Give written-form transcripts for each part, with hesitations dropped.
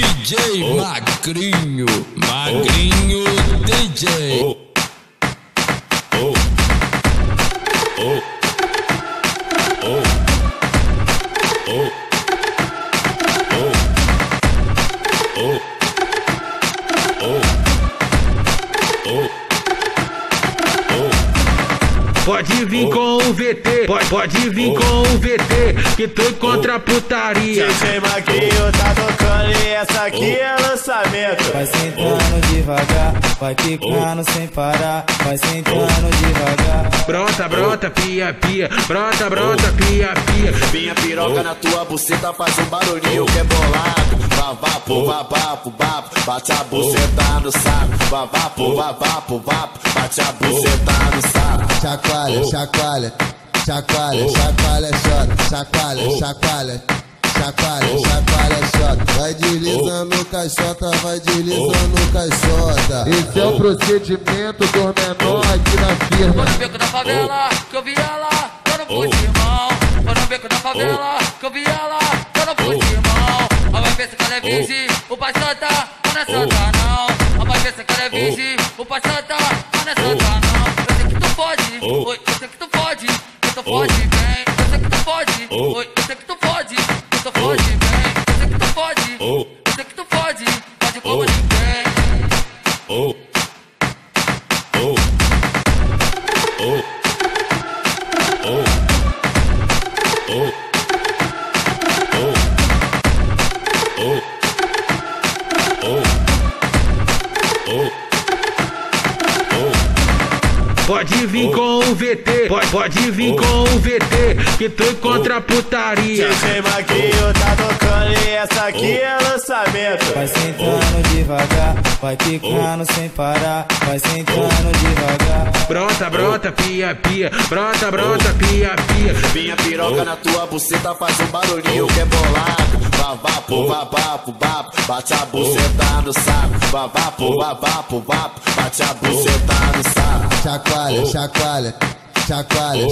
DJ Magrinho, Magrinho DJ. Pode vir com o VT, pode vir com o VT, que tô contra a putaria. DJ Magrinho tá tocando e essa aqui é lançamento. Vai sentando devagar, vai quicando sem parar, vai sentando devagar. Brota, pia, brota, pia. Minha piroca na tua buceta faz um barulhinho que é bolado. Vapo, bate a buceta no saco. Vapo, bate a buceta no saco. Chacoalha, chota. Vai deslizando caixota, vai deslizando caixota. Esse é o procedimento dos menores aqui na firma. Tô no beco da favela, que eu vi ela, tô no putimão. Tô no beco da favela, que eu vi ela, tô no putimão. A vai ver se ela é virgem, o pai santa, não é santa não. A vai ver se ela é virgem, o pai santa, não é santa não. Eu sei que tu pode, oi, eu sei que tu pode, que tu pode bem. Eu sei que tu pode, oi, eu sei que tu pode, que tu pode bem. Eu sei que tu pode, eu sei que tu pode como ninguém. Pode vir com o VT, pode vir com o VT, que tô contra a putaria. DJ Magrinho tá tocando e essa aqui é lançamento. Vai sentando devagar, vai quicando sem parar, vai sentando devagar. Brota, pia, brota, pia. Minha piroca na tua buceta faz um barulhinho que é bolado. Vapo, bate a buceta no saco. Vapo, bate a buceta no saco. Chacoalha, chota. Chacoalha,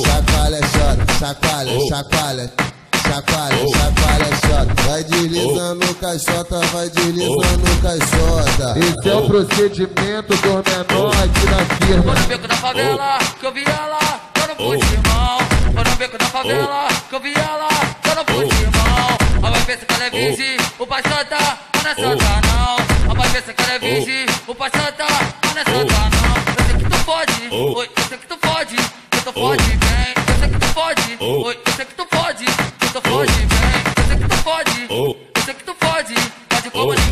chota. Vai deslizando caixota, vai deslizando caixota. Esse é o procedimento dos menores aqui na firma. Tô no beco da favela, que eu vi ela, tô no putimão. Tô no beco da favela, que eu vi ela, tô no putimão. A vai ver se ela é virgem, o pai santa, não é santa não. A vai ver se ela é virgem, o pai santa, não é santa não. Eu sei que tu pode, oi, eu sei que tu pode, que tu pode bem. Eu sei que tu pode, oi, eu sei que tu pode, que tu pode bem. Eu sei que tu pode, eu sei que tu pode como ninguém.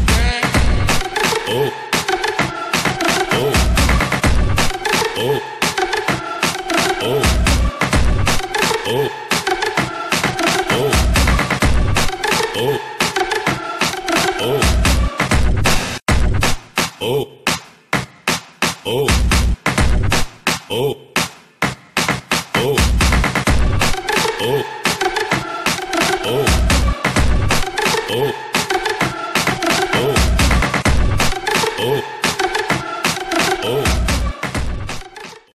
Oh.